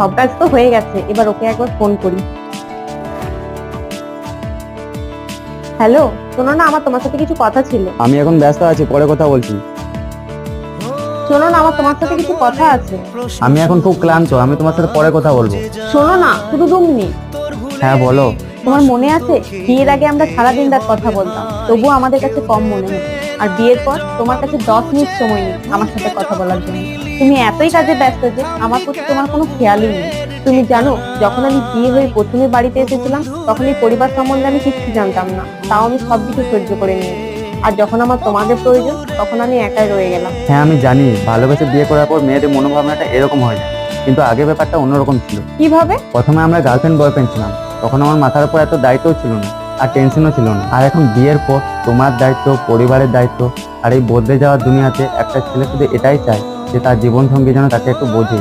সব কাজ তো হয়ে গেছে, এবার ওকে একবার ফোন করি। হ্যালো, শোনো না, আমার তোমার সাথে কিছু কথা ছিল। আমি এখন ব্যস্ত আছি, পরে কথা বলছি। শোনো না, আমার তোমার সাথে কিছু কথা আছে। আমি এখন খুব ক্লান্ত, আমি তোমার সাথে পরে কথা বলবো। শোনো না, শুধু 2 মিনিট। হ্যাঁ বলো। তোমার মনে আছে বিয়ের আগে আমরা সারাদিন রাত কথা বলতাম, তবুও আমাদের কাছে কম মনে হতো। আর বিয়ের পর তোমার কাছে 10 মিনিট সময় নেই আমার সাথে কথা বলার জন্য। তুমি এতই কাজে ব্যস্ত যে আমার প্রতি তোমার কোনো খেয়ালই নেই। তুমি জানো, যখন আমি বিয়ে হয়ে প্রথমে বাড়িতে এসেছিলাম, তখন এই পরিবার সম্বন্ধে আমি কিছু জানতাম না, তাও আমি সবকিছু সহ্য করে নিয়েছি। আর যখন আমার তোমাদের প্রয়োজন, তখন আমি একাই রয়ে গেলাম। হ্যাঁ আমি জানি, ভালোবেসে বিয়ে করার পর মেয়েদের মনোভাবনাটা এরকম হয়ে যায়, কিন্তু আগে ব্যাপারটা অন্যরকম ছিল। কিভাবে? প্রথমে আমরা গার্লফ্রেন্ড বয়ফ্রেন্ড ছিলাম, তখন আমার মাথার উপর এত দায়িত্বও ছিল না, আর টেনশনও ছিল না। আর এখন বিয়ের পর তোমার দায়িত্ব, পরিবারের দায়িত্ব, আর এই বদলে যাওয়ার দুনিয়াতে একটা ছেলে শুধু এটাই চায় যে তার জীবন সঙ্গী যেন তাকে একটু বোঝে।